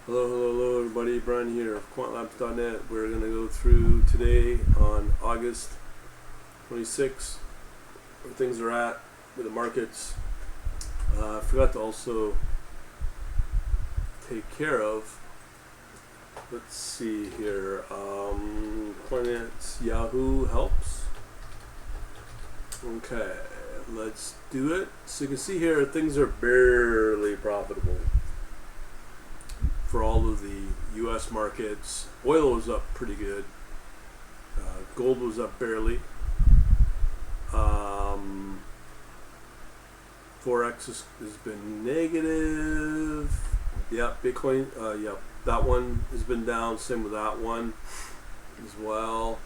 Hello everybody. Brian here of quantlabs.net. We're going to go through today on August 26th where things are at with the markets. I forgot to also take care of, let's see here, Coinets Yahoo helps. Okay, let's do it. So you can see here things are barely profitable for all of the U.S. markets. Oil was up pretty good. Gold was up barely. Forex has been negative. Yeah, Bitcoin. That one has been down. Same with that one as well.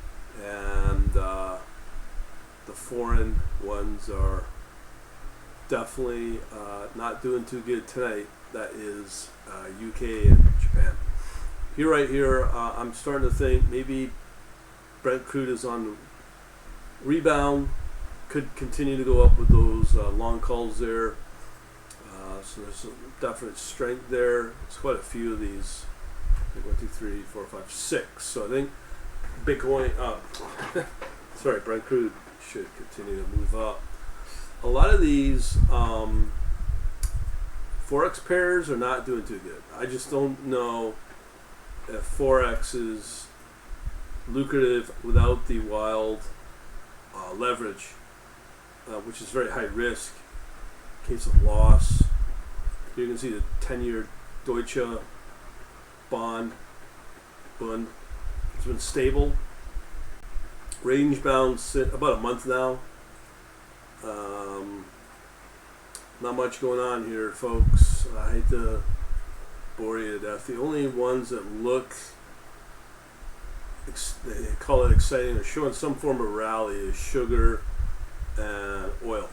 And the foreign ones are definitely not doing too good tonight. That is UK and Japan. Right here, I'm starting to think maybe Brent Crude is on rebound, could continue to go up with those long calls there. So there's a definite strength there. There's quite a few of these. 1, 2, 3, 4, 5, 6. So I think Bitcoin, Brent Crude should continue to move up. A lot of these Forex pairs are not doing too good. I just don't know if Forex is lucrative without the wild leverage, which is very high risk in case of loss. You can see the 10-year Deutsche bond. It's been stable. Range bound about a month now. Not much going on here, folks. I hate to bore you to death. The only ones that look, they call it exciting, or showing some form of rally is sugar and oil,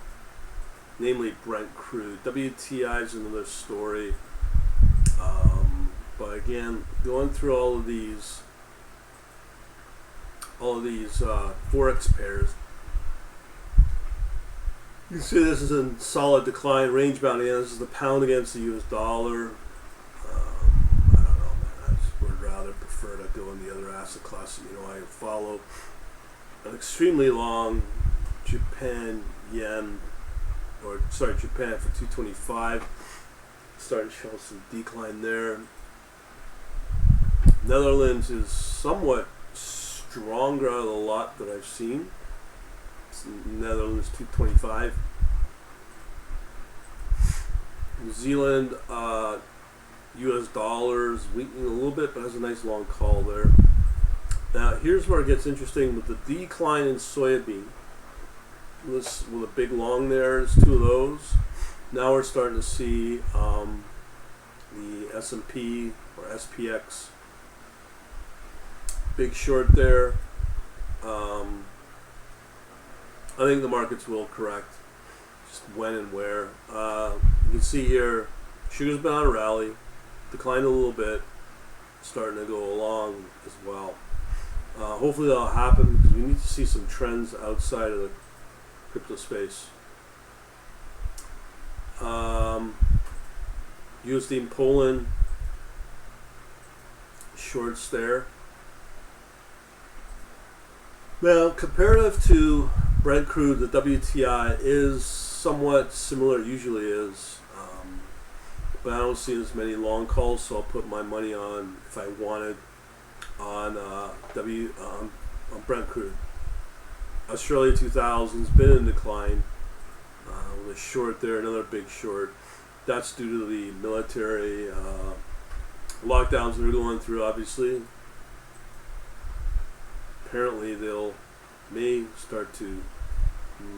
namely Brent Crude. WTI is another story. But again, going through all of these Forex pairs, you can see this is in solid decline, range bound again. This is the pound against the US dollar. I don't know, man. I just would rather prefer to go in the other asset class. I follow an extremely long Japan for 225. Starting to show some decline there. Netherlands is somewhat stronger out of the lot that I've seen. Netherlands 225. New Zealand, US dollars weakening a little bit, but has a nice long call there. Now here's where it gets interesting with the decline in soybean. With a big long there, there's two of those. Now we're starting to see the S&P or SPX big short there. I think the markets will correct, just when and where. You can see here, sugar's been on a rally, declined a little bit, starting to go along as well. Hopefully that'll happen because we need to see some trends outside of the crypto space. USD in Poland, shorts there. Now, comparative to Brent Crude, the WTI is somewhat similar, it usually is, but I don't see as many long calls, so I'll put my money on, if I wanted, on Brent Crude. Australia 2000's been in decline, with a short there, another big short. That's due to the military lockdowns that are going through, obviously. Apparently may start to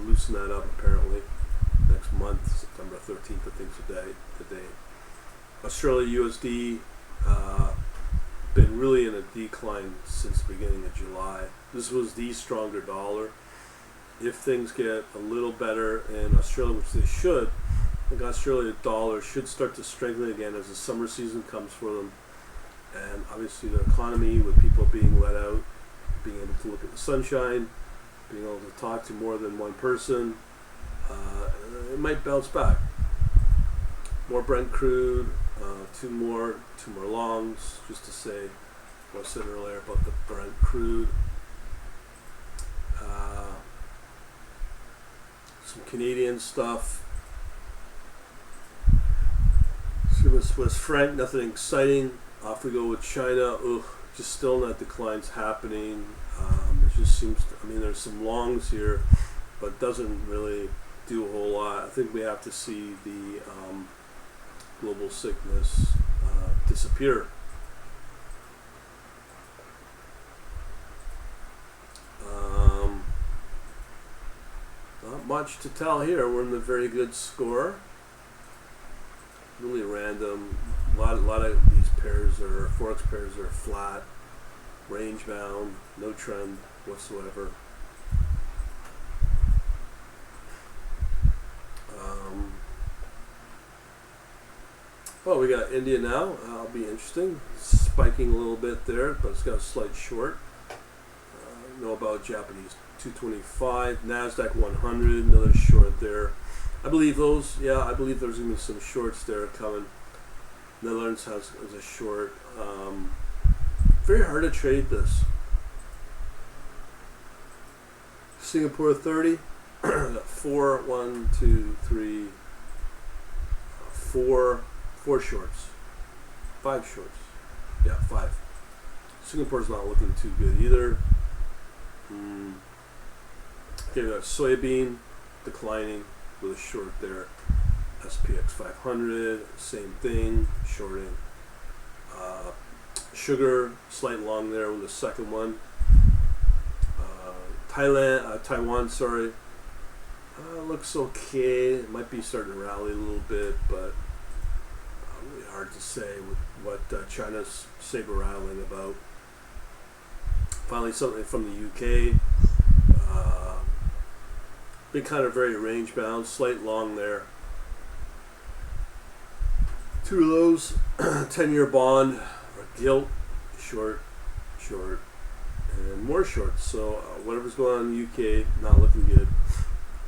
loosen that up, apparently next month, September 13th, I think today. Australia USD been really in a decline since the beginning of July. This was the stronger dollar. If things get a little better in Australia, which they should, I think Australia dollar should start to strengthen again as the summer season comes for them. And obviously the economy, with people being let out, being able to look at the sunshine, being able to talk to more than one person, it might bounce back. More Brent Crude. two more longs, just to say what I said earlier about the Brent Crude. Some Canadian stuff. Swiss franc, nothing exciting. Off we go with China. Ugh, just still not declines happening. It just seems to, I mean, there's some longs here, but doesn't really do a whole lot. I think we have to see the global sickness disappear. Not much to tell here. We're in the very good score. Really random. A lot of these pairs are forex pairs are flat, range bound, no trend whatsoever. Oh, we got India now. That'll be interesting. Spiking a little bit there, but it's got a slight short. Know about Japanese 225, Nasdaq 100, another short there. I believe those. Yeah, I believe there's gonna be some shorts there coming. Netherlands has a short. Very hard to trade this. Singapore 30. Four shorts. 5 shorts. Yeah, 5. Singapore's not looking too good either. Okay, we got soybean declining with a short there. SPX 500, same thing, shorting. Sugar, slight long there with the second one. Taiwan, sorry. Looks okay. It might be starting to rally a little bit, but really hard to say with what China's saber rattling about. Finally, something from the UK. Been kind of very range bound, slight long there. 2 of those, 10-year bond, or gilt, short, and more shorts. So whatever's going on in the UK, not looking good.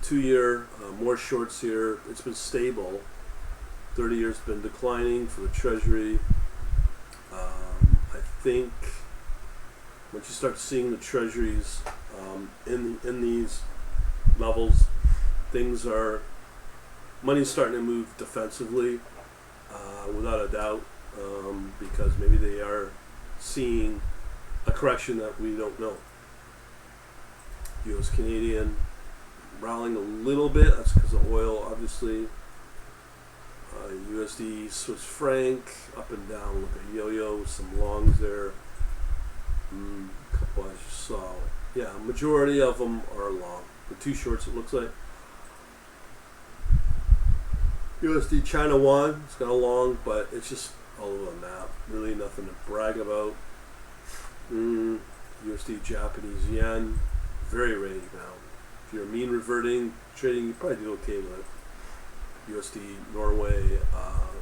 2-year, more shorts here. It's been stable. 30 years been declining for the Treasury. I think once you start seeing the Treasuries in these levels, money's starting to move defensively, without a doubt, because maybe they are seeing a correction that we don't know. US Canadian rallying a little bit. That's because of oil, obviously. USD Swiss franc up and down like a yo-yo with some longs there. A couple I just saw. Yeah, majority of them are long. The 2 shorts, it looks like. USD China Yuan, it's got a long, but it's just all over the map. Really nothing to brag about. USD Japanese Yen, very range bound. If you're mean reverting trading, you probably do okay with it. USD Norway,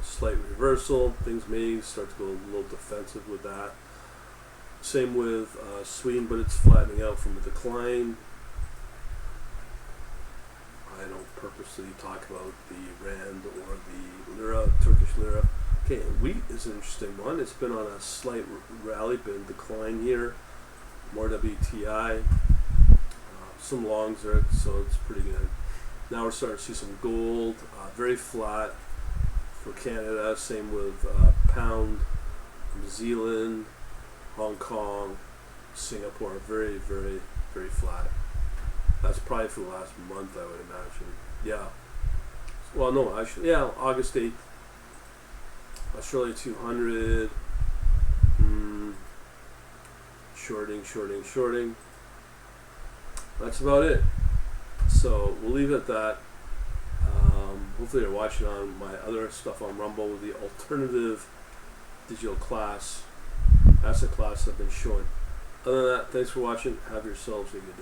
slight reversal. Things may start to go a little defensive with that. Same with Sweden, but it's flattening out from a decline. I don't purposely talk about the rand or the lira, Turkish lira. Okay, wheat is an interesting one. It's been on a slight rally, been decline here. More WTI, some longs there, so it's pretty good. Now we're starting to see some gold, very flat for Canada. Same with pound, New Zealand, Hong Kong, Singapore, very, very, very flat. That's probably for the last month, I would imagine. Yeah. Well, no, actually, yeah, August 8th. Australia 200. Shorting. That's about it. So we'll leave it at that. Hopefully you're watching on my other stuff on Rumble with the alternative digital class, asset class I've been showing. Other than that, thanks for watching. Have yourselves a good day.